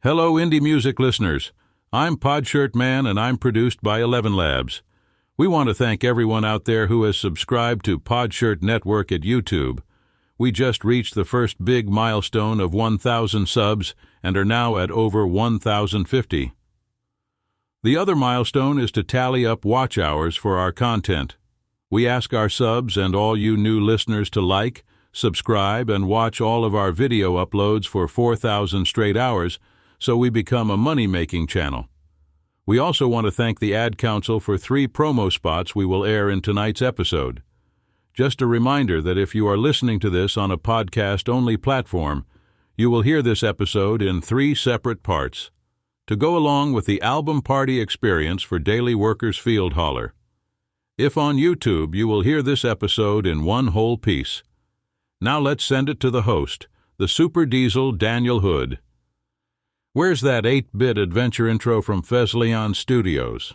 Hello, indie music listeners. I'm Podshirt Man, and I'm produced by 11 Labs. We want to thank everyone out there who has subscribed to Podshirt Network at YouTube. We just reached the first big milestone of 1,000 subs and are now at over 1,050. The other milestone is to tally up watch hours for our content. We ask our subs and all you new listeners to like, subscribe, and watch all of our video uploads for 4,000 straight hours, so we become a money-making channel. We also want to thank the Ad Council for 3 promo spots we will air in tonight's episode. Just a reminder that if you are listening to this on a podcast-only platform, you will hear this episode in 3 separate parts, to go along with the album party experience for Daily Workers Field Holler. If on YouTube, you will hear this episode in one whole piece. Now let's send it to the host, the Super Diesel Daniel Hood. Where's that 8-bit adventure intro from Fesleon Studios?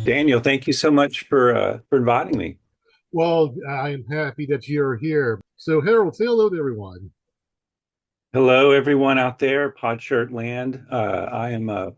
Daniel, thank you so much for inviting me. Well, I'm happy that you're here. So, Harold, say hello to everyone. Hello, everyone out there, Podshirt Land. I am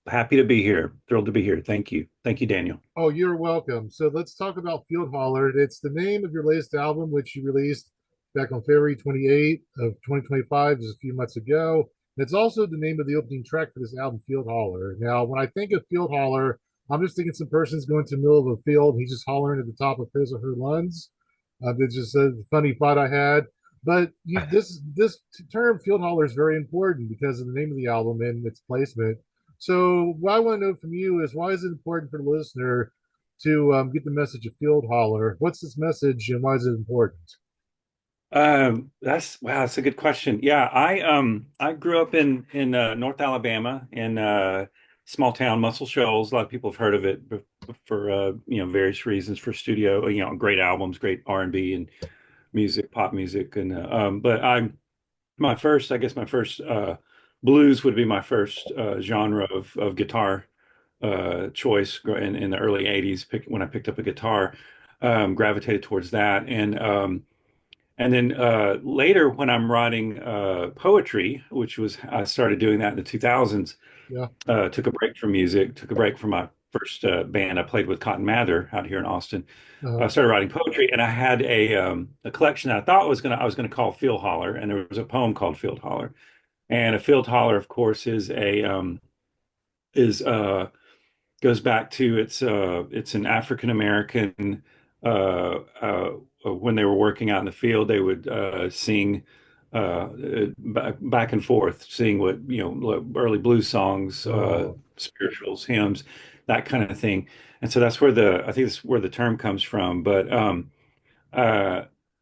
happy to be here. Thrilled to be here. Thank you. Thank you, Daniel. Oh, you're welcome. So, let's talk about Field Holler. It's the name of your latest album, which you released back on February 28th of 2025, just a few months ago. It's also the name of the opening track for this album, Field Holler. Now, when I think of Field Holler, I'm just thinking some person's going to the middle of a field and he's just hollering at the top of his or her lungs. It's just a funny thought I had. But this term field holler is very important because of the name of the album and its placement. So what I want to know from you is, why is it important for the listener to get the message of field holler? What's this message and why is it important? That's a good question. Yeah, I grew up in North Alabama in small town Muscle Shoals. A lot of people have heard of it for various reasons, for studio, great albums, great R&B and music, pop music, and but I'm I guess my first blues would be my first genre of guitar choice in the early '80s. When I picked up a guitar, gravitated towards that, and then later when I'm writing poetry, which was I started doing that in the 2000s. Yeah. Took a break from music, took a break from my first band I played with, Cotton Mather, out here in Austin. I started writing poetry, and I had a collection that I was gonna call Field Holler, and there was a poem called Field Holler. And a field holler, of course, is goes back to it's an African American when they were working out in the field, they would sing back and forth, sing what early blues songs, spirituals, hymns, that kind of thing. And so I think that's where the term comes from. But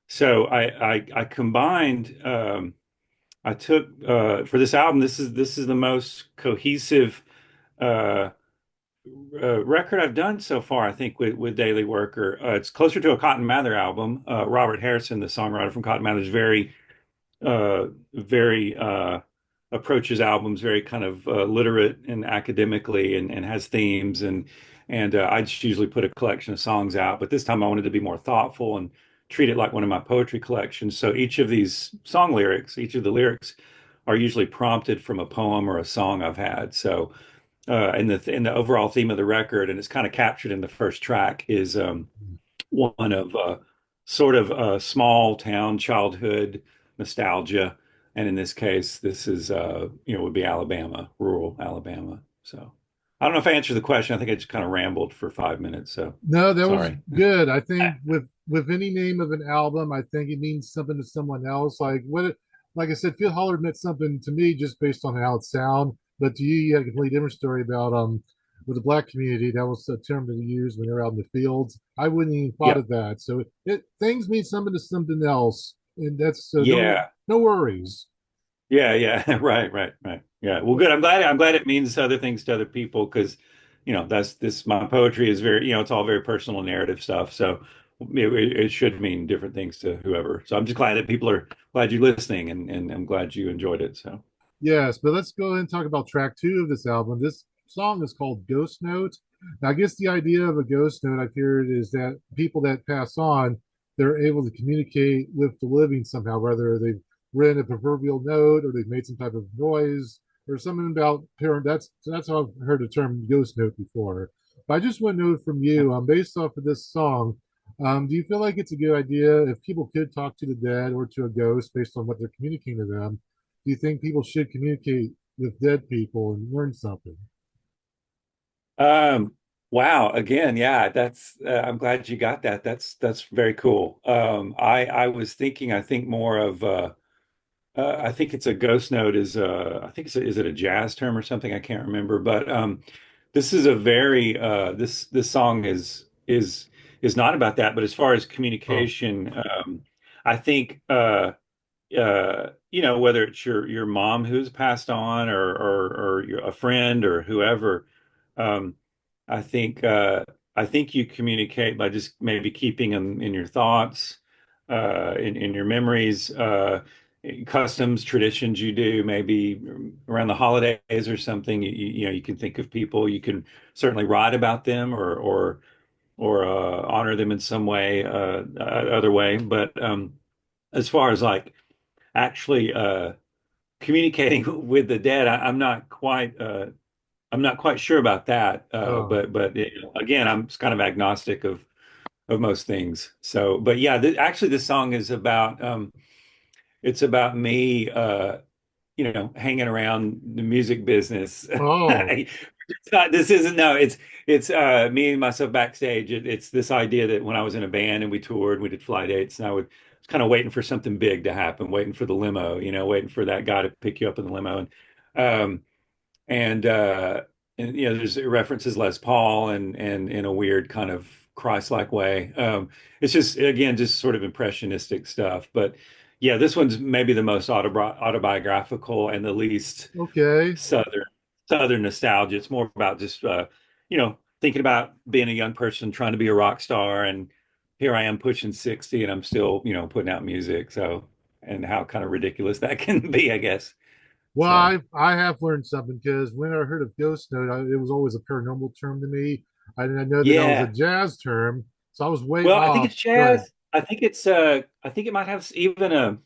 so I combined. I took for this album. This is the most cohesive uh, record I've done so far, I think, with Daily Worker. It's closer to a Cotton Mather album. Robert Harrison, the songwriter from Cotton Mather, is very approaches albums very kind of literate and academically, and has themes, and I just usually put a collection of songs out. But this time I wanted to be more thoughtful and treat it like one of my poetry collections. So each of these song lyrics, each of the lyrics are usually prompted from a poem or a song I've had. So and the overall theme of the record, and it's kind of captured in the first track, is one of sort of small town childhood nostalgia, and in this case, this is would be Alabama, rural Alabama. So I don't know if I answered the question. I think I just kind of rambled for 5 minutes. So No, that was sorry. good. I think with any name of an album, I think it means something to someone else. Like I said, Field Holler meant something to me just based on how it sound. But to you, you had a completely different story about with the black community. That was a term that you used when they were out in the fields. I wouldn't even thought Yeah, of that. So it things mean something to something else, and that's yeah, no worries. yeah. Right. Yeah. Well, good. I'm glad it means other things to other people, because that's this my poetry is very, it's all very personal narrative stuff. So it should mean different things to whoever. So I'm just glad that people are glad you're listening, and I'm glad you enjoyed it. So Yes, but let's go ahead and talk about track two of this album. This song is called Ghost Note. Now, I guess the idea of a ghost note I've heard is that people that pass on, they're able to communicate with the living somehow, whether they've written a proverbial note or they've made some type of noise or something about parent. That's how I've heard the term ghost note before. But I just want to know from you, based off of this song, do you feel like it's a good idea if people could talk to the dead or to a ghost based on what they're communicating to them? Do you think people should communicate with dead people and learn something? Um, wow. Again, yeah, that's I'm glad you got that. That's very cool. I was thinking, I think more of I think it's a ghost note is I think is it a jazz term or something? I can't remember. But this is a very this song is not about that. But as far as Oh, communication, I think you know, whether it's your mom who's passed on or a friend or whoever, um, I think I think you communicate by just maybe keeping them in your thoughts, in your memories, customs, traditions you do, maybe around the holidays or something. You know, you can think of people, you can certainly write about them or honor them in some way, other way. But as far as like actually communicating with the dead, I'm not quite sure about that. oh, But you know, again, I'm kind of agnostic of most things. So, but yeah, actually, this song is about it's about me, you know, hanging around the music business. oh, This isn't no, it's me and myself backstage. It's this idea that when I was in a band and we toured, we did fly dates, and I was kind of waiting for something big to happen, waiting for the limo, you know, waiting for that guy to pick you up in the limo. Um, and you know, there's references Les Paul and in a weird kind of Christ-like way. It's just again just sort of impressionistic stuff. But yeah, this one's maybe the most autobiographical and the least okay. southern southern nostalgia. It's more about just you know, thinking about being a young person trying to be a rock star, and here I am pushing 60 and I'm still, you know, putting out music. So and how kind of ridiculous that can be, I guess. Well, So I have learned something because when I heard of ghost note, it was always a paranormal term to me. I didn't know that was a yeah. jazz term, so I was way Well, I think off. it's Go ahead. jazz. I think it might have even a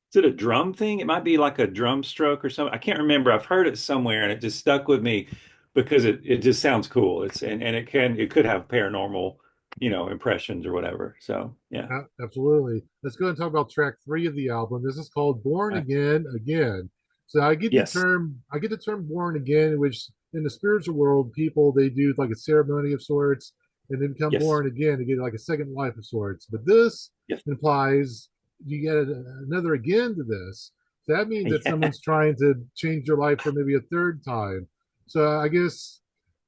is it a drum thing? It might be like a drum stroke or something. I can't remember. I've heard it somewhere and it just stuck with me because it just sounds cool. It's and it could have paranormal, you know, impressions or whatever. So yeah. Absolutely. Let's go and talk about track three of the album. This is called Born Right. Again Again. So Yes. I get the term born again, which in the spiritual world, people they do like a ceremony of sorts and then become Yes. born again to get like a second life of sorts. But this Yes. implies you get another again to this. So that means that Yeah. someone's trying to change your life for maybe a third time. So I guess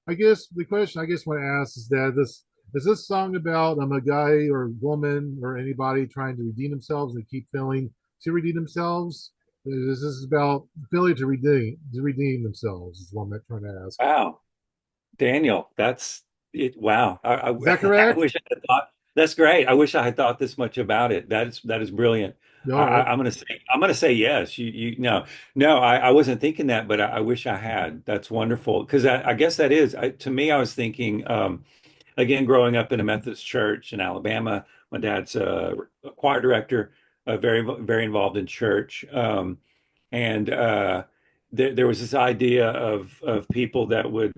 the question I guess want to ask is that this is this song about a guy or woman or anybody trying to redeem themselves and keep failing to redeem themselves? Is this about failure to redeem themselves? Is what I'm trying to ask. Wow. Daniel, that's it. Wow. Is that I correct? wish I had thought that's great. I wish I had thought this much about it. That is brilliant. All right. I'm gonna say yes. You no no. I wasn't thinking that, but I wish I had. That's wonderful because I guess that is to me. I was thinking again, growing up in a Methodist church in Alabama. My dad's a choir director, very involved in church, and there was this idea of people that would.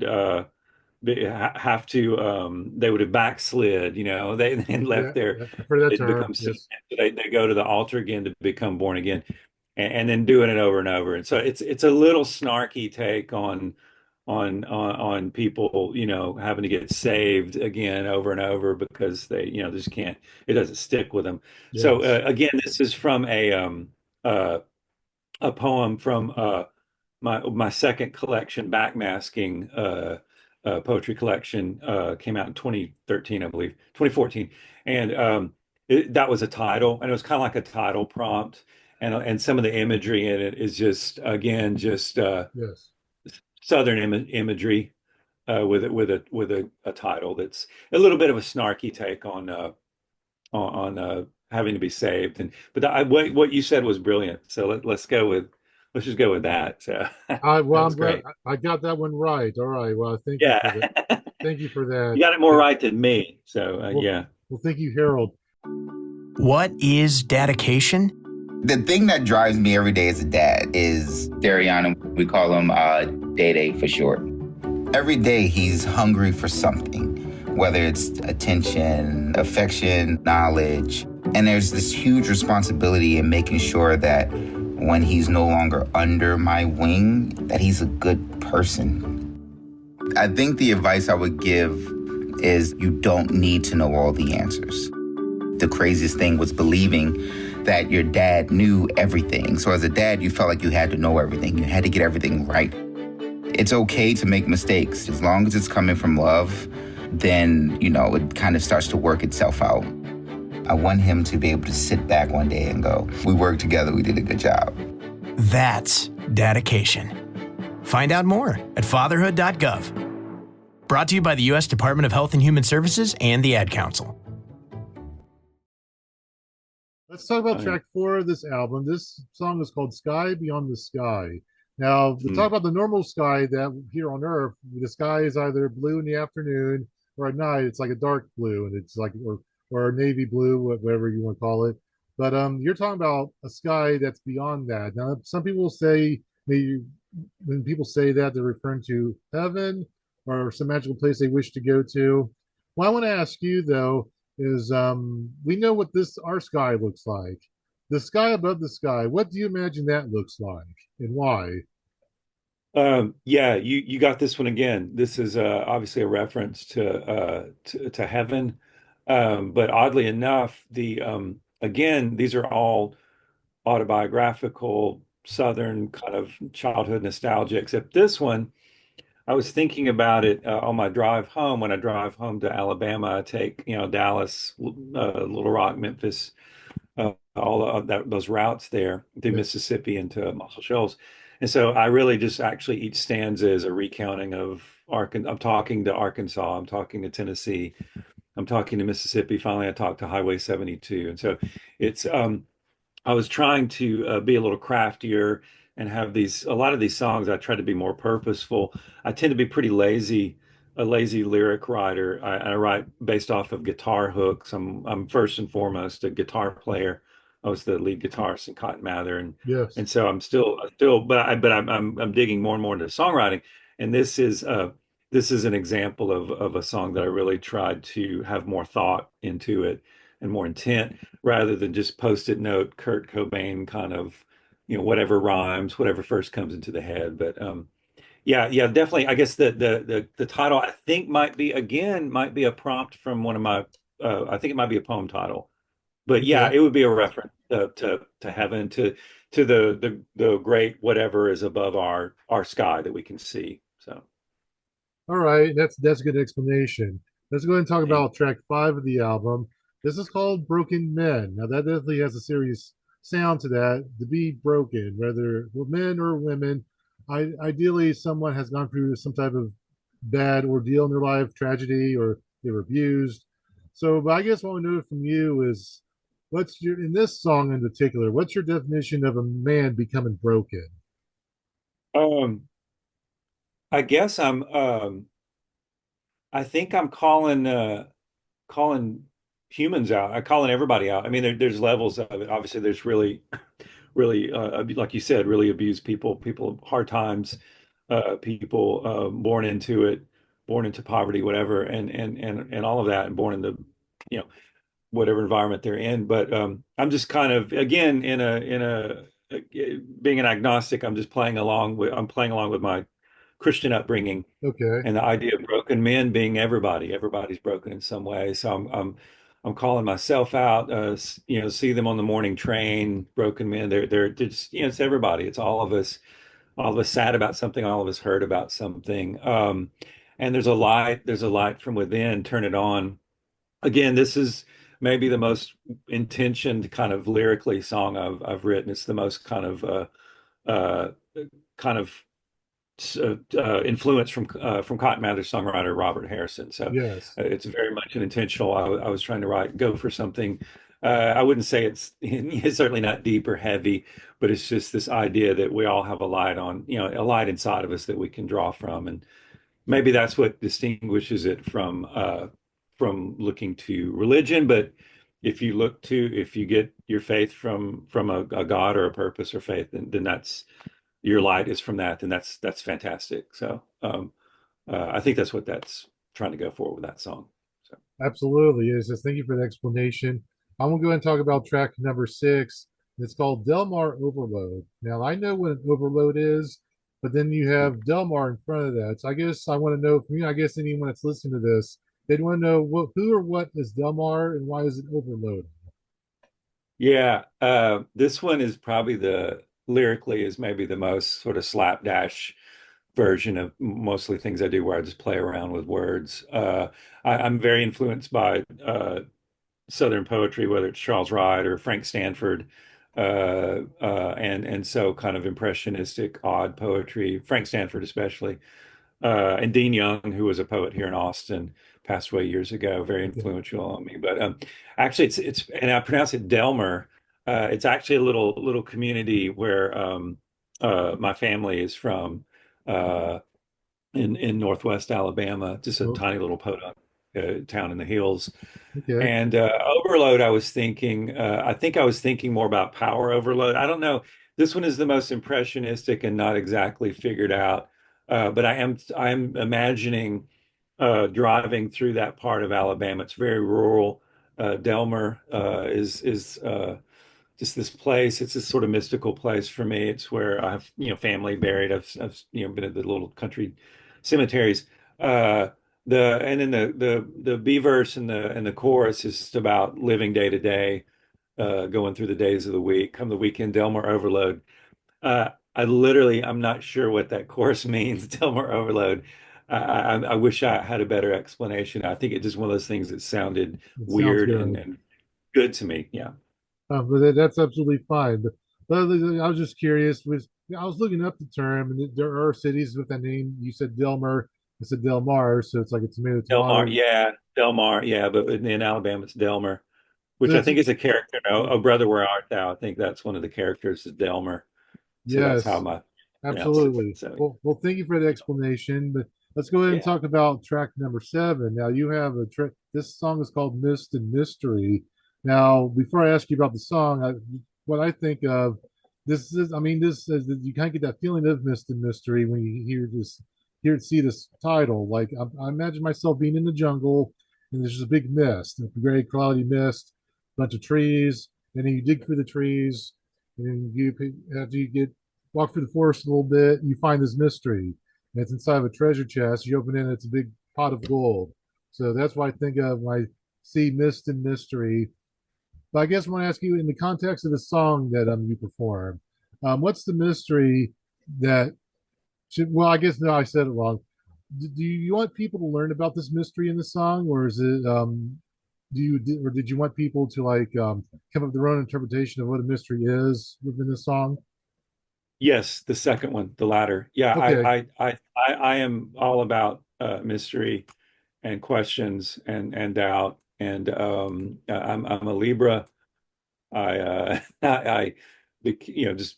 Have to they would have backslid, you know, they and left Yeah, their yeah. I've heard that it term. becomes sin. Yes. They go to the altar again to become born again and then doing it over and over. And so it's a little snarky take on people, you know, having to get saved again over and over because they, you know, just can't, it doesn't stick with them. So Yes. again, this is from uh, a poem from my second collection, backmasking poetry collection, came out in 2013, I believe, 2014, and that was a title, and it was kind of like a title prompt, and some of the imagery in it is just again just Yes. southern imagery with a title that's a little bit of a snarky take on having to be saved, and but what you said was brilliant. So let's go with. let's just go with that. So I that well, was I'm glad great. I got that one right. All right. Well, thank you for Yeah. that. Thank you for that. You got it more And, right than me. So well, yeah. well, thank you, Harold. What is dedication? The thing that drives me every day as a dad is Dariana. We call him Day Day for short. Every day he's hungry for something, whether it's attention, affection, knowledge. And there's this huge responsibility in making sure that when he's no longer under my wing, that he's a good person. I think the advice I would give is you don't need to know all the answers. The craziest thing was believing that your dad knew everything. So as a dad, you felt like you had to know everything. You had to get everything right. It's okay to make mistakes. As long as it's coming from love, then, it kind of starts to work itself out. I want him to be able to sit back one day and go, we worked together, we did a good job. That's dedication. Find out more at fatherhood.gov. Brought to you by the U.S. Department of Health and Human Services and the Ad Council. Let's talk about Oh, track 4 of this album. This song is called Sky Beyond the Sky. Now, to talk about the normal sky that here on Earth, the sky is either blue in the afternoon or at night it's like a dark blue, and it's like or navy blue, whatever you want to call it. But you're talking about a sky that's beyond that. Now, some people say maybe when people say that they're referring to heaven or some magical place they wish to go to. What I want to ask you though is we know what this our sky looks like. The sky above the sky, what do you imagine that looks like and why? Yeah, you got this one again. This is obviously a reference to heaven, but oddly enough, the again these are all autobiographical Southern kind of childhood nostalgia. Except this one, I was thinking about it on my drive home. When I drive home to Alabama, I take Dallas, Little Rock, Memphis, all of those routes there through Yeah. Mississippi into Muscle Shoals. And so I really just actually each stanza is a recounting of Arkansas. I'm talking to Arkansas. I'm talking to Tennessee. I'm talking to Mississippi. Finally, I talked to Highway 72. And so it's I was trying to be a little craftier and have a lot of these songs. I try to be more purposeful. I tend to be pretty lazy, a lazy lyric writer. I write based off of guitar hooks. I'm first and foremost a guitar player. I was the lead guitarist in Cotton Mather, Yes. and so I'm digging more and more into songwriting. And this is an example of a song that I really tried to have more thought into it and more intent rather than just post-it note Kurt Cobain kind of, whatever rhymes, whatever first comes into the head. But yeah, definitely. I guess the title I think might be a prompt from one of my I think it might be a poem title. But yeah, Okay. it would be a reference to heaven, to the great whatever is above our sky that we can see. So All right. That's a good explanation. Let's go ahead and talk thank about track 5 of the album. This is called Broken Men. Now that definitely has a serious sound to that. To be broken, whether men or women. Ideally someone has gone through some type of bad ordeal in their life, tragedy, or they were abused. So, but I guess what I want to know from you is what's your in this song in particular, what's your definition of a man becoming broken? I guess I think I'm calling humans out. I'm calling everybody out. I mean, there's levels of it. Obviously, there's really, like you said, really abused people, hard times, people born into it, born into poverty, whatever, and all of that, and born in the, you know, whatever environment they're in. But I'm just kind of again being an agnostic. I'm playing along with my Christian upbringing Okay. and the idea of broken men being everybody. Everybody's broken in some way. So I'm calling myself out. See them on the morning train. Broken men. They're just it's everybody. It's all of us. All of us sad about something. All of us hurt about something. And there's a light. There's a light from within. Turn it on. Again, this is maybe the most intentioned kind of lyrically song I've written. It's the most uh, kind of influence from Cotton Mather songwriter Robert Harrison. So Yes. it's very much an intentional. I was trying to go for something I wouldn't say it's certainly not deep or heavy, but it's just this idea that we all have a light on, a light inside of us that we can draw from, and maybe that's what distinguishes it from looking to religion. But if you get your faith from a God or a purpose or faith, then that's your light is from that, then that's fantastic. So I think that's what that's trying to go for with that song. So Absolutely. It says, thank you for the explanation. I'm going to go ahead and talk about track number 6. It's called Delmar Overload. Now, I know what an overload is, but then you have Delmar in front of that. So I guess I want to know from you, I guess anyone that's listening to this, they'd want to know who or what is Delmar and why is it overload? yeah, this one is probably the lyrically is maybe the most sort of slapdash version of mostly things I do where I just play around with words. I'm very influenced by Southern poetry, whether it's Charles Wright or Frank Stanford, and so kind of impressionistic, odd poetry. Frank Stanford especially, and Dean Young, who was a poet here in Austin, passed away years ago, very Okay. influential on me. But actually, it's and I pronounce it Delmer. It's actually a little community where my family is from. In Northwest Alabama, just a Oh, tiny little podunk town in the hills. okay. And overload, I think I was thinking more about power overload. I don't know. This one is the most impressionistic and not exactly figured out. But I'm imagining driving through that part of Alabama. It's very rural. Delmer is just this place. It's this sort of mystical place for me. It's where I have, family buried. I've been at the little country cemeteries. And then the B verse and the chorus is just about living day to day, going through the days of the week. Come the weekend, Delmar Overload. I'm not sure what that chorus means, Delmar Overload. I wish I had a better explanation. I think it's just one of those things that sounded It sounds weird good. and good to me. Yeah. But that's absolutely fine. But I was just curious. I was looking up the term, and there are cities with that name. You said Delmer, I said Delmar, so it's like a tomato, Delmar, tomato. yeah, Delmar, yeah, but in Alabama it's Delmer, So which I it's think is a character. No, Oh Brother, Where Art Thou? I think that's one of the characters is Delmer. So that's how yes, I pronounce it. absolutely. So Well, thank you for the explanation. But let's go ahead and yeah, talk about track number 7. Now you have a track. This song is called "Mist and Mystery." Now, before I ask you about the song, what I think of this is, I mean, this is you kind of get that feeling of mist and mystery when you see this title. Like I imagine myself being in the jungle, and there's just a big mist, a very cloudy mist, bunch of trees, and then you dig through the trees, and then after you get walk through the forest a little bit, you find this mystery. And it's inside of a treasure chest. You open it, and it's a big pot of gold. So that's what I think of when I see mist and mystery. But I guess I want to ask you, in the context of the song that you perform, what's the mystery that should? Well, I guess no, I said it wrong. Do you want people to learn about this mystery in the song, or is it or did you want people to like come up with their own interpretation of what a mystery is within the song? yes, the second one, the latter. Yeah, Okay. I am all about mystery and questions and doubt, and I'm a Libra. I just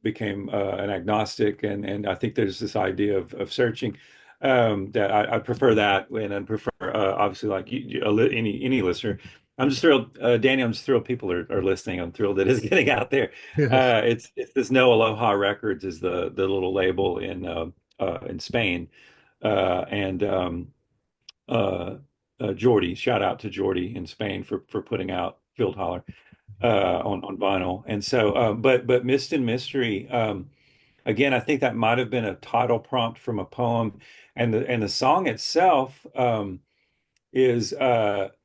became an agnostic, and I think there's this idea of searching that I prefer that, and I prefer obviously like any listener. I'm just thrilled, Danny. I'm just thrilled people are listening. I'm thrilled that it's getting out there. Yes. It's this No Aloha Records is the little label in Spain, and uh, Jordy. Shout out to Jordy in Spain for putting out Field Holler on vinyl. And so, but Mist and Mystery, again, I think that might have been a title prompt from a poem, and the song itself is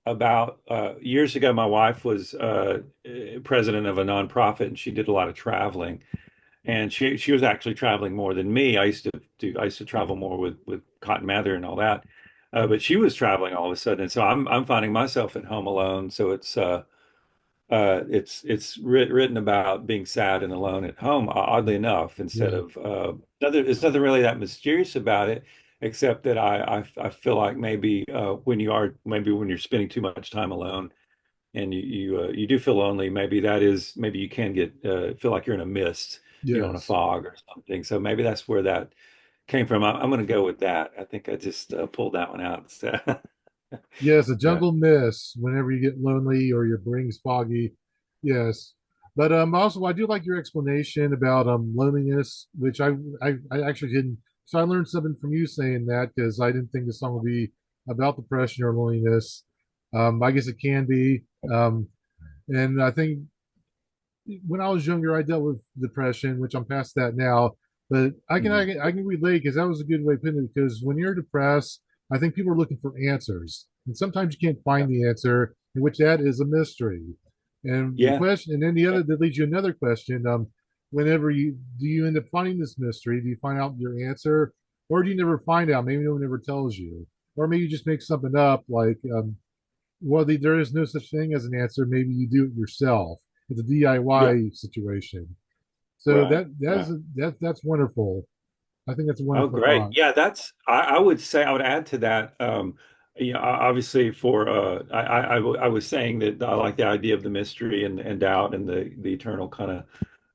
about years ago. My wife was president of a nonprofit, and she did a lot of traveling. And she was actually traveling more than me. I used to travel more with Cotton Mather and all that. But she was traveling all of a sudden, and so I'm finding myself at home alone. So it's written about being sad and alone at home, oddly enough, instead Yeah. of there's nothing really that mysterious about it, except that I feel like maybe when you're spending too much time alone, you do feel lonely, maybe you can get feel like you're in a mist, in a Yes. fog or something. So maybe that's where that came from. I'm going to go with that. I think I just pulled that one out. So, Yes, a yeah. jungle miss whenever you get lonely or your brain's foggy. Yes. But also I do like your explanation about loneliness, which I actually didn't, so I learned something from you saying that because I didn't think the song would be about depression or loneliness. I guess it can be. And I think when I was younger, I dealt with depression, which I'm past that now. But Mhm. I can relate because that was a good way of putting it. Because when you're depressed, I think people are looking for answers, and sometimes you can't Yeah. find the answer, in which that is a mystery. And the Yeah. question, and then the other that leads you another question. Whenever you do you end up finding this mystery? Do you find out your answer, or do you never find out? Maybe no one ever tells you, or maybe you just make something up like well, there is no such thing as an answer. Maybe you do it yourself. It's a Yeah. DIY situation. So Right. Right. that's wonderful. I think that's a Oh, wonderful great. thought. Yeah, I would say I would add to that. Obviously, for I was saying that I like the idea of the mystery and doubt and the eternal kind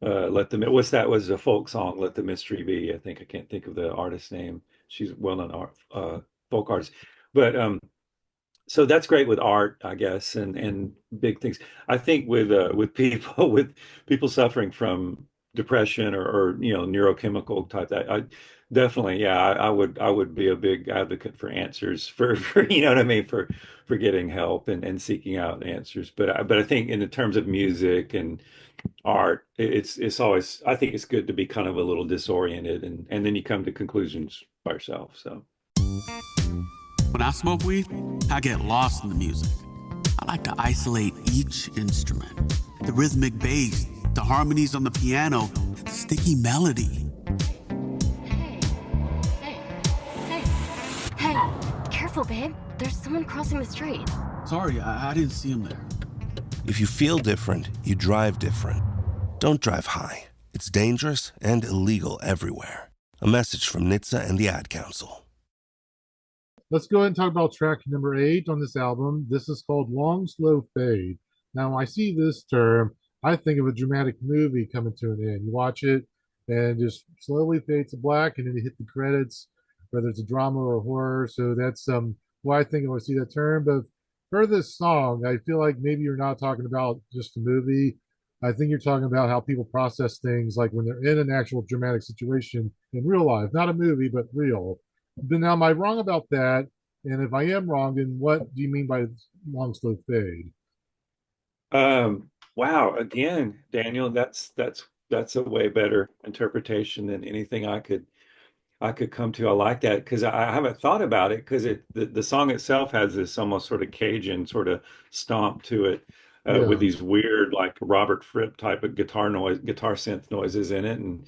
of let the what's that was a folk song, Let the Mystery Be. I think I can't think of the artist's name. She's a well-known folk artist, but so that's great with art, I guess, and big things. I think with people with people suffering from depression or neurochemical type that I definitely, yeah, I would be a big advocate for answers for what I mean, for getting help and seeking out answers. But I think in the terms of music and art, it's always, I think it's good to be kind of a little disoriented, and then you come to conclusions by yourself. So When I smoke weed, I get lost in the music. I like to isolate each instrument. The rhythmic bass, the harmonies on the piano, the sticky melody. Hey, hey, hey, hey, careful, babe. There's someone crossing the street. Sorry, I didn't see him there. If you feel different, you drive different. Don't drive high. It's dangerous and illegal everywhere. A message from NHTSA and the Ad Council. Let's go ahead and talk about track number 8 on this album. This is called Long Slow Fade. Now, when I see this term, I think of a dramatic movie coming to an end. You watch it and just slowly fades to black, and then you hit the credits, whether it's a drama or a horror. So that's why I think when I see that term. But for this song, I feel like maybe you're not talking about just a movie. I think you're talking about how people process things like when they're in an actual dramatic situation in real life, not a movie, but real. But now, am I wrong about that? And if I am wrong, then what do you mean by long slow fade? wow, again, Daniel, that's a way better interpretation than anything I could come to. I like that because I haven't thought about it because the song itself has this almost sort of Cajun sort of stomp to it, with Yeah, these weird like Robert Fripp type of guitar synth noises in it, and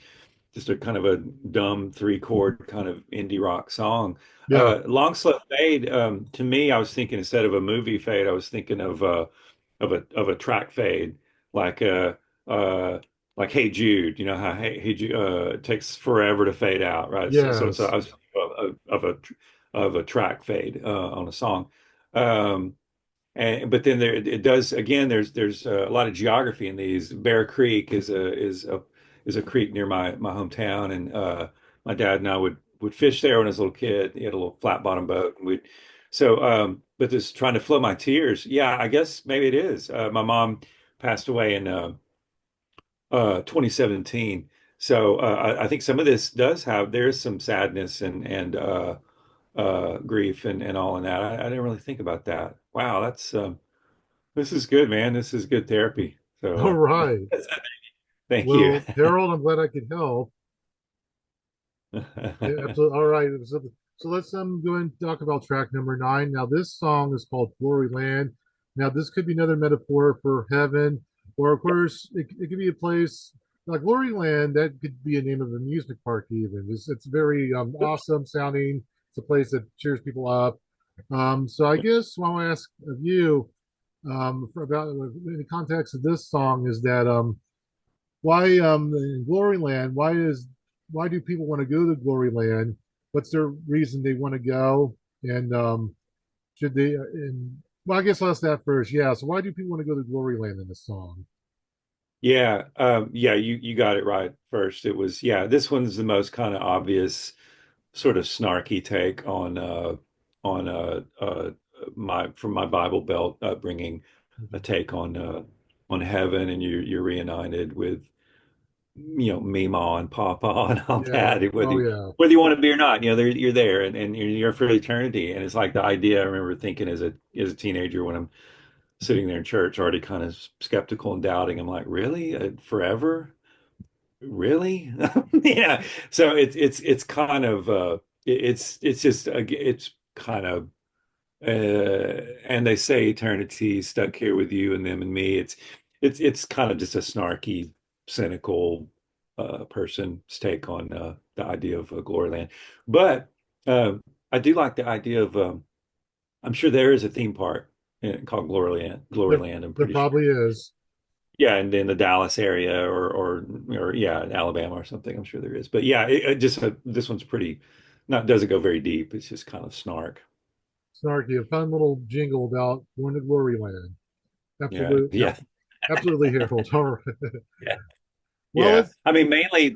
just a kind of a dumb 3 chord kind of indie rock song. yeah, Long Slow Fade, to me, I was thinking instead of a movie fade, I was thinking of a track fade, like uh like Hey Jude. You know how Hey Jude it takes forever to fade out, right? So yes, I was thinking of a track fade on a song. Um, but then it does again. There's a lot of geography in these. Bear Creek is a creek near my hometown, and my dad and I would fish there when I was a little kid. He had a little flat bottom boat, and we'd but this trying to flow my tears. Yeah, I guess maybe it is. My mom passed away in 2017, so I think some of this does have there's some sadness and grief and all in that. I didn't really think about that. Wow, that's this is good, man. This is good therapy. all So right. thank you. Well, Harold, I'm glad I could help. Yeah, absolutely. All right. So let's go and talk about track number 9. Now, this song is called Glory Land. Now, this could be another metaphor for heaven, or of course, it could be a place like Glory Land. That could be a name of an amusement park, even. It's very awesome sounding. It's a place that cheers people up. So I guess what I want to ask of you about in the context of this song is that why in Glory Land, why do people want to go to Glory Land? What's their reason they want to go? And should they and Well, I guess I'll ask that first. Yeah. So why do people want to go to Glory Land in this song? Yeah, yeah, you got it right first. It was, yeah, this one's the most kind of obvious sort of snarky take on my from my Bible Belt upbringing, a take on heaven, and you're reunited with Mima and Papa and all Yeah. that, Oh, yeah. whether you want to be or not, you're there, and you're for eternity. And it's like the idea I remember thinking as a teenager when I'm sitting there in church, already kind of skeptical and doubting. I'm like, really? Forever? Really? Yeah. So it's kind of it's just it's kind of and they say eternity stuck here with you and them and me. It's kind of just a snarky, cynical person's take on the idea of glory land. But I do like the idea of I'm sure there is a theme park called Gloryland. There, Gloryland, I'm there pretty sure. probably is. Yeah, and in the Dallas area or yeah, in Alabama or something, I'm sure there is. But yeah, it just this one's pretty not doesn't go very deep. It's just kind of snark. Snarky, a fun little jingle about going to Glory Land. Yeah, Absolutely. yeah, Absolutely, Harold. All right. yeah, Well, yeah. let's, I mean, mainly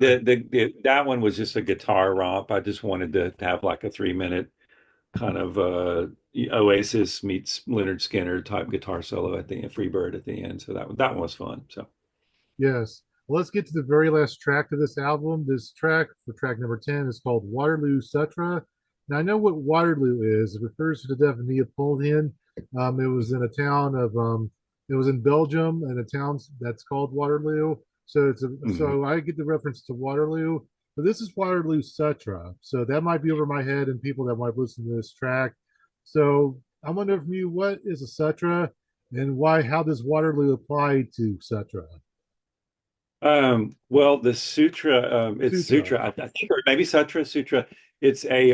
that one was just a guitar romp. I just wanted to have like a 3 minute kind of Oasis meets Leonard Skinner type guitar solo at the end, Freebird at the end. So that one was fun. So. yes. Well, let's get to the very last track of this album. This track, for track number 10, is called Waterlue Setra. Now, I know what Waterloo is. It refers to the death of Napoleon. It was in a town of, it was in Belgium, in a town that's called Waterloo. Mhm. So I get the reference to Waterloo, but this is Waterloo Setra. So that might be over my head and people that might listen to this track. So I wonder from you, what is a Setra and why, how does Waterloo apply to Setra? Well, the sutra, it's Sutra. sutra, I think, or maybe sutra. It's I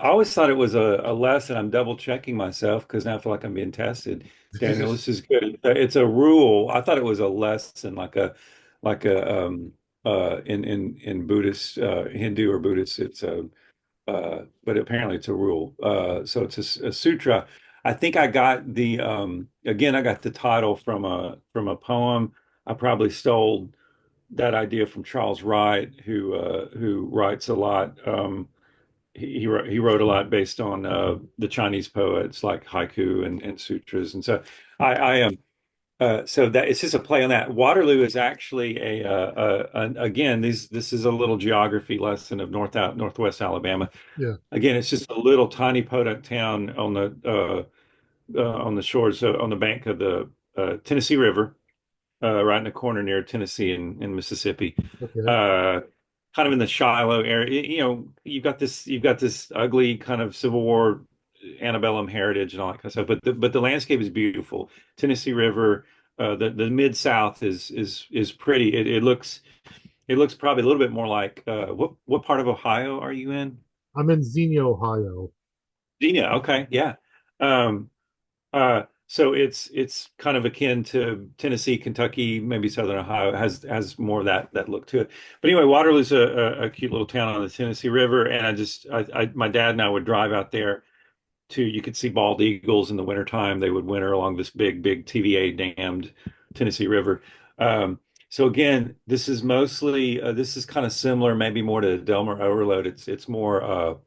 always thought it was a lesson. I'm double checking myself because now I feel like I'm being tested. Daniel, this is good. It's a rule. I thought it was a lesson, like a in Buddhist, Hindu or Buddhist, it's a but apparently it's a rule. So it's a sutra. I think I got the again, I got the title from a poem. I probably stole that idea from Charles Wright, who writes a lot. He wrote a lot based on the Chinese poets like haiku and sutras, and so I am. So that it's just a play on that. Waterloo is actually again this is a little geography lesson of Northwest Alabama. Yeah. Again, it's just a little tiny podunk town on the shores on the bank of the Tennessee River, right in the corner near Tennessee and Mississippi. Okay. Uh, Kind of in the Shiloh area. You've got this ugly kind of Civil War antebellum heritage and all that kind of stuff, but the landscape is beautiful. Tennessee River, the mid South is pretty. It looks probably a little bit more like what part of Ohio are you in? I'm in Xenia, Ohio. Virginia. Okay, yeah. Um, so it's kind of akin to Tennessee, Kentucky, maybe Southern Ohio. It has more of that look to it. But anyway, Waterloo's a cute little town on the Tennessee River, and my dad and I would drive out there to you could see bald eagles in the wintertime. They would winter along this big TVA dammed Tennessee River. So again, this is kind of similar, maybe more to Delmare Overload. It's more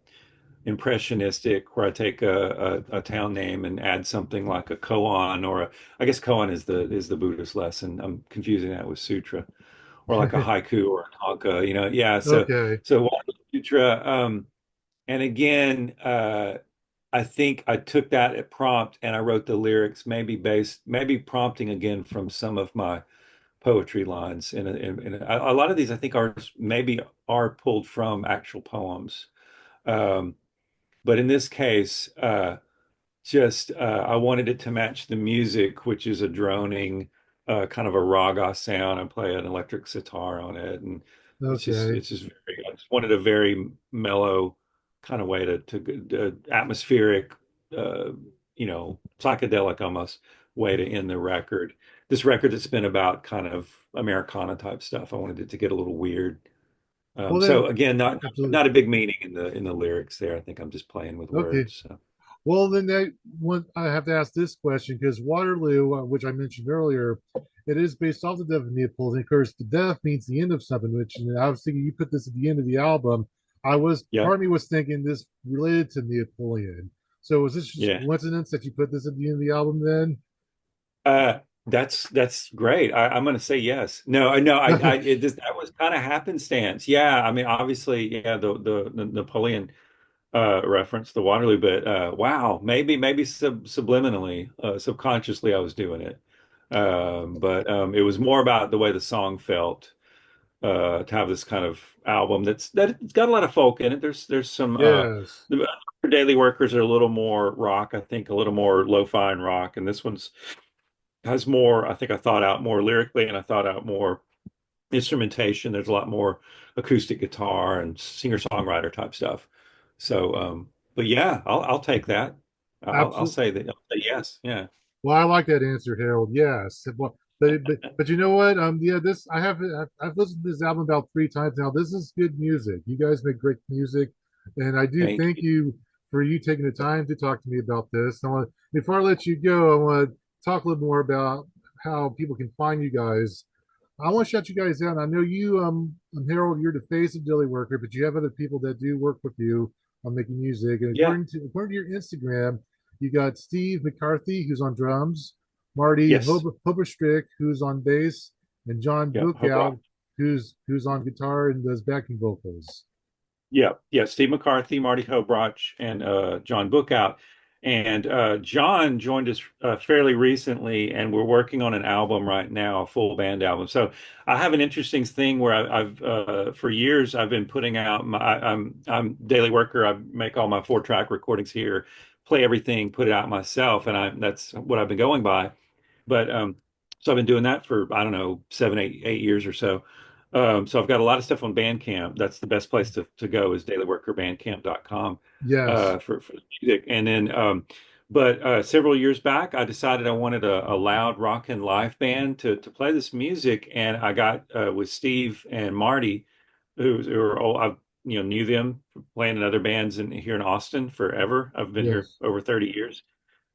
impressionistic, where I take a town name and add something like a koan I guess koan is the Buddhist lesson. I'm confusing that with sutra, or like a haiku or a tanka. Yeah. So Okay. so Waka Sutra, and again, I think I took that at prompt and I wrote the lyrics, maybe prompting again from some of my poetry lines. A lot of these I think are pulled from actual poems. Um, but in this case, just I wanted it to match the music, which is a droning, kind of a raga sound. I play an electric sitar on it, and Okay. it's just I just wanted a very mellow kind of way atmospheric, uh, psychedelic almost way to end the record. This record that's been about kind of Americana type stuff. I wanted it to get a little weird. Well So then, again, not absolutely. not a big meaning in the lyrics there. I think I'm just playing with Okay. words. So. Well, then that one I have to ask this question because Waterloo, which I mentioned earlier, it is based off the death of Napoleon. Of course, the death means the end of something. Which I was thinking you put this at the end of the album. I was Yeah, part of me was thinking this related to Napoleon. So was this just yeah. coincidence that you put this at the end of the album then? That's great. I'm going to say yes. No, no, it just that was kind of happenstance. Yeah, I mean, obviously, yeah, the Napoleon reference, the Waterloo bit. Wow, maybe subliminally, subconsciously, I was doing it. But it was more about the way the song felt. To have this kind of album that it's got a lot of folk in it. There's some Yes. the Daily Workers are a little more rock, I think, a little more lo-fi and rock, and this one's has more, I think I thought out more lyrically and I thought out more instrumentation. There's a lot more acoustic guitar and singer-songwriter type stuff. So, but yeah, I'll take that. I'll Absolutely. say that. I'll say yes. Yeah. Well, I like that answer, Harold. Yes. Well, but you know what? Yeah, this I've listened to this album about 3 times now. This is good music. You guys make great music, and I do Thank thank you. you for you taking the time to talk to me about this. Before I let you go, I want to talk a little more about how people can find you guys. I want to shout you guys out. I know you, Harold, you're the face of Dilly Worker, but you have other people that do work with you on making music. And Yeah. according to your Instagram, you got Steve McCarthy, who's on drums, Marty Yes. Hoberstrick, who's on bass, and John Yep. Hope Rock. Bookout, who's on guitar and does backing vocals. Yeah, yeah. Steve McCarthy, Marty Hobroch, and John Bookout. And John joined us fairly recently, and we're working on an album right now, a full band album. So I have an interesting thing where I've for years I've been putting out I'm daily worker. I make all my 4-track recordings here, play everything, put it out myself, and that's what I've been going by. But so I've been doing that for I don't know 7, 8 years or so. So I've got a lot of stuff on Bandcamp. That's the best place to go is dailyworkerbandcamp.com Yes. for music. And then, but several years back, I decided I wanted a loud rock and live band to play this music, and I got with Steve and Marty, who are all I knew them from playing in other bands here in Austin forever. I've been here Yes. over 30 years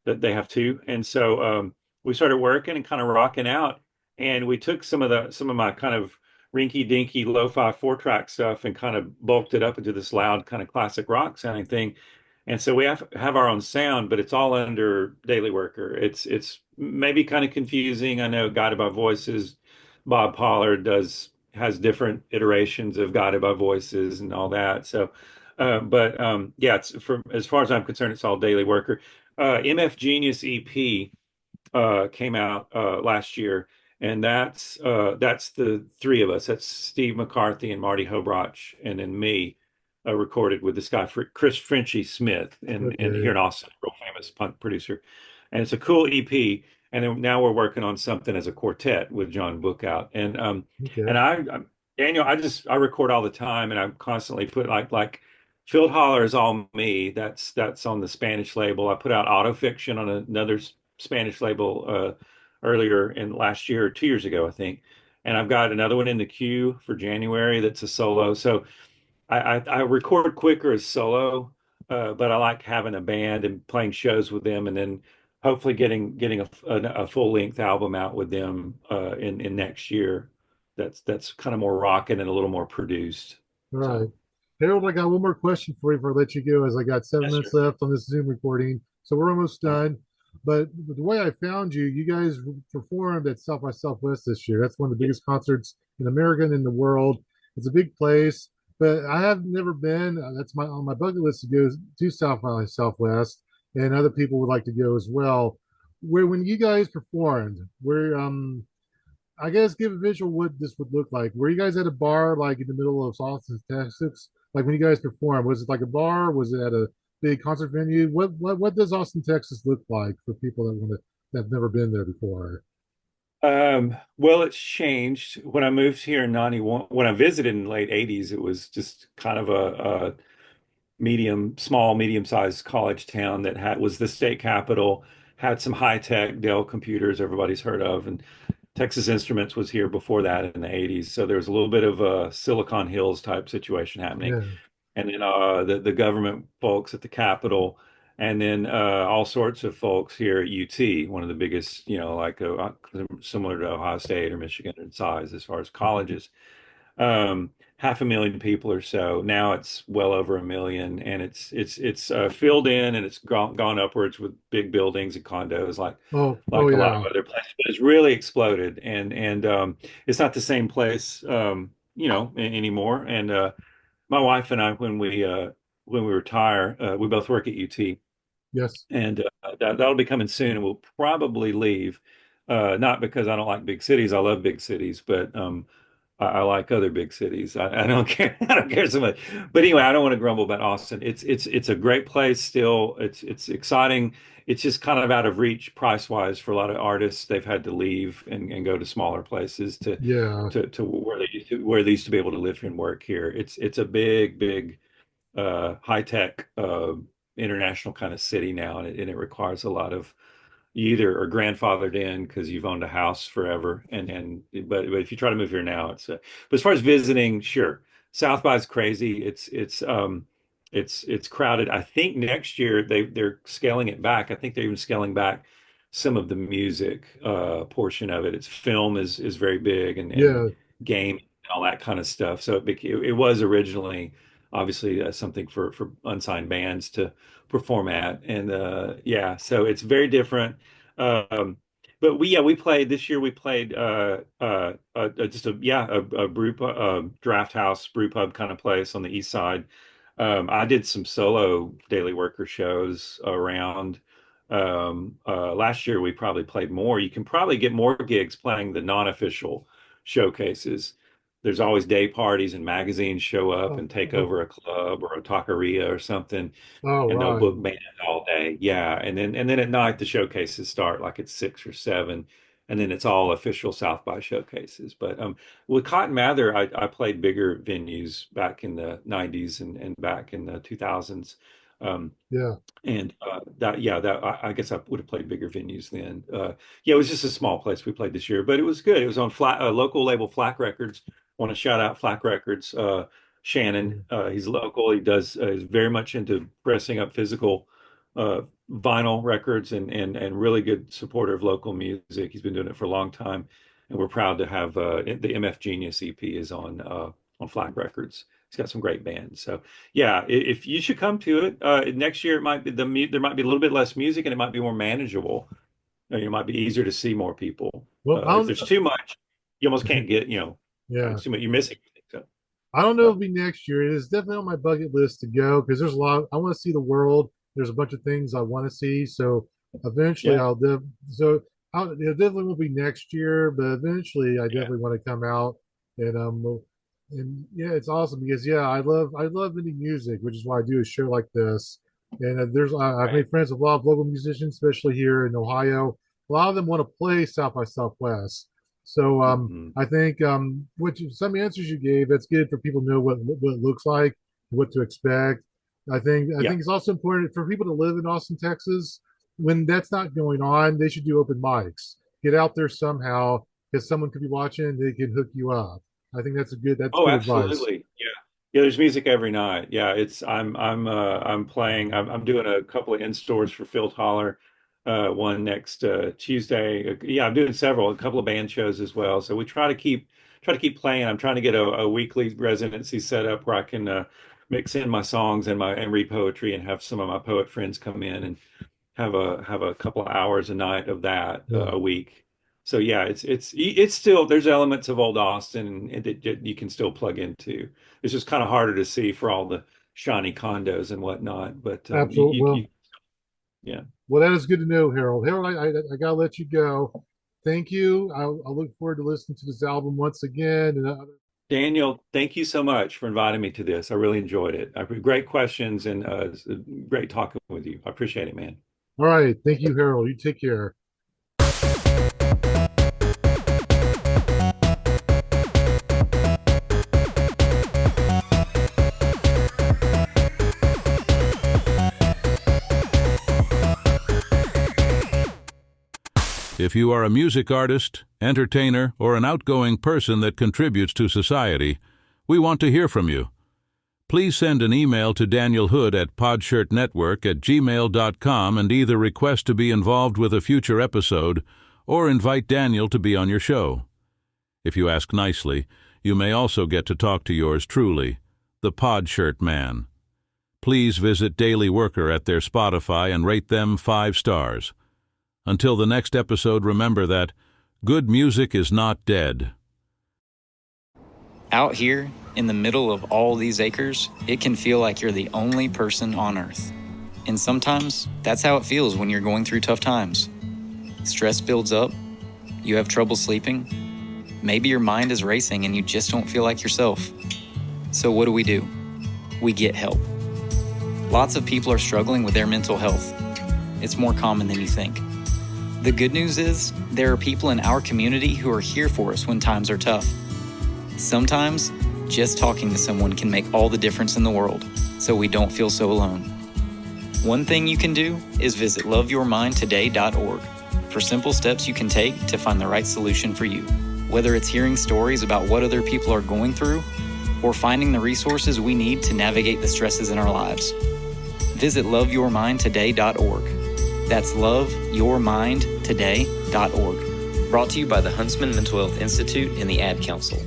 that they have too. And so we started working and kind of rocking out. And we took some of my kind of rinky dinky lo-fi 4-track stuff and kind of bulked it up into this loud kind of classic rock sounding thing. And so we have our own sound, but it's all under Daily Worker. It's maybe kind of confusing. I know Guided by Voices, Bob Pollard has different iterations of Guided by Voices and all that. So but yeah, it's from as far as I'm concerned, it's all Daily Worker. MF Genius EP came out last year, and that's the three of us. That's Steve McCarthy and Marty Hobroch, and then me, recorded with this guy Chris Frenchy Smith in here Okay. in Austin, real famous punk producer, and it's a cool EP. And then now we're working on something as a quartet with John Bookout, Okay. and Daniel, I record all the time, and I'm constantly put like. Field Holler is all me. That's on the Spanish label. I put out Autofiction on another Spanish label earlier in last year or 2 years ago, I think. And I've got another one in the queue for January that's a solo. So I record quicker as solo, but I like having a band and playing shows with them, and then hopefully getting a full length album out with them in next year. That's kind of more rocking and a little more produced. All right. So Harold, I got one more question for you before I let you go, as I got seven yes, minutes sir. left on this Zoom recording. So we're almost All right. done. But the way I found you, you guys performed at South by Southwest this year. That's one of the Yeah. biggest concerts in America and in the world. It's a big place, but I have never been. That's my on my bucket list to go to South by Southwest, and other people would like to go as well. Where when you guys performed, where I guess give a visual what this would look like. Were you guys at a bar like in the middle of Austin, Texas? Like when you guys performed, was it like a bar? Was it at a big concert venue? What does Austin, Texas look like for people that want to that have never been there before? Well, it's changed. When I moved here in 91, when I visited in the late 80s, it was just kind of a medium-sized college town that was the state capital, had some high-tech Dell computers everybody's heard of, and Texas Instruments was here before that in the 80s. So there was a little bit of a Silicon Hills type situation happening. Yeah, And then the government folks at the Capitol and then all sorts of folks here at UT, one of the biggest, like similar to Ohio State or Michigan in size as far as colleges. 500,000 people or so. Now it's well over 1 million, and it's filled in, and it's gone upwards with big buildings and condos Oh like a lot of yeah. other places. But it's really exploded, and it's not the same place, anymore. And my wife and I, when we retire, we both work at UT, Yes. and that'll be coming soon, and we'll probably leave. Not because I don't like big cities. I love big cities, but I like other big cities. I don't care. I don't care so much. But anyway, I don't want to grumble about Austin. It's a great place still. It's exciting. It's just kind of out of reach price wise for a lot of artists. They've had to leave and go to smaller places Yeah. to where they used to be able to live and work here. It's a big high tech international kind of city now, and it requires a lot of you either are grandfathered in because you've owned a house forever, but if you try to move here now, but as far as visiting, sure, South by is crazy. It's crowded. I think next year they're scaling it back. I think they're even scaling back some of the music portion of it. Its film is very big, and Yeah. game and all that kind of stuff. So it was originally obviously something for unsigned bands to perform at, and yeah, so it's very different. um, but we played this year. We played just a brew draft house brew pub kind of place on the east side. I did some solo daily worker shows around. Last year we probably played more. You can probably get more gigs playing the non-official showcases. There's always day parties and magazines show up Oh, and take oh, over a club or a taqueria or something, oh, and they'll right. book bands all day. Yeah, and then at night the showcases start like at 6 or 7, and then it's all official South by showcases. But with Cotton Mather, I played bigger venues back in the '90s and back in the 2000s. Um, Yeah. and I guess I would have played bigger venues then. Yeah, it was just a small place we played this year, but it was good. It was on flat local label Flack Records. Want to shout out Flack Records. Shannon, he's local. He does is very much into pressing up physical vinyl records and really good supporter of local music. He's been doing it for a long time, and we're proud to have the MF Genius EP is on Flack Records. He's got some great bands. So yeah, if you should come to it next year, it might be there might be a little bit less music and it might be more manageable. It might be easier to see more people. Well, If there's too much, you almost can't get, yeah. it's too much. You're missing. So, I don't know if but it'll be next year. It is definitely on my bucket list to go because there's a lot. I want to see the world. There's a bunch of things I want to see. So eventually, yeah, so it definitely won't be next year, but eventually, I yeah. definitely want to come out and yeah, it's awesome because yeah, I love indie music, which is why I do a show like this. And I've Right. made friends with a lot of local musicians, especially here in Ohio. A lot of them want to play South by Southwest. So Hmm. I think some answers you gave, that's good for people to know what it looks like, what to expect. I think Yeah. it's also important for people to live in Austin, Texas. When that's not going on, they should do open mics. Get out there somehow because someone could be watching, they can hook you up. I think that's Oh, good advice. absolutely. Yeah. Yeah, there's music every night. Yeah, I'm playing. I'm doing a couple of in stores for Holler, one next Tuesday. Yeah, I'm doing a couple of band shows as well. So we try to keep playing. I'm trying to get a weekly residency set up where I can mix in my songs and read poetry and have some of my poet friends come in and have a couple of hours a night of that Yeah, a week. So yeah, it's still there's elements of old Austin that you can still plug into. It's just kind of harder to see for all the shiny condos and whatnot. But absolutely. yeah, Well, that is good to know, Harold. Harold, I gotta let you go. Thank you. I'll look forward to listening to this album once again. And Daniel, thank you so much for inviting me to this. I really enjoyed it. Great questions and it's great talking with you. I appreciate it, man. all right, thank you, Harold. You take care. If you are a music artist, entertainer, or an outgoing person that contributes to society, we want to hear from you. Please send an email to Daniel Hood at podshirtnetwork@gmail.com and either request to be involved with a future episode or invite Daniel to be on your show. If you ask nicely, you may also get to talk to yours truly, the Podshirt Man. Please visit Daily Worker at their Spotify and rate them 5 stars. Until the next episode, remember that good music is not dead. Out here, in the middle of all these acres, it can feel like you're the only person on Earth. And sometimes, that's how it feels when you're going through tough times. Stress builds up, you have trouble sleeping, maybe your mind is racing and you just don't feel like yourself. So what do? We get help. Lots of people are struggling with their mental health. It's more common than you think. The good news is, there are people in our community who are here for us when times are tough. Sometimes, just talking to someone can make all the difference in the world, so we don't feel so alone. One thing you can do is visit loveyourmindtoday.org for simple steps you can take to find the right solution for you. Whether it's hearing stories about what other people are going through, or finding the resources we need to navigate the stresses in our lives. Visit loveyourmindtoday.org. That's loveyourmindtoday.org. Brought to you by the Huntsman Mental Health Institute and the Ad Council.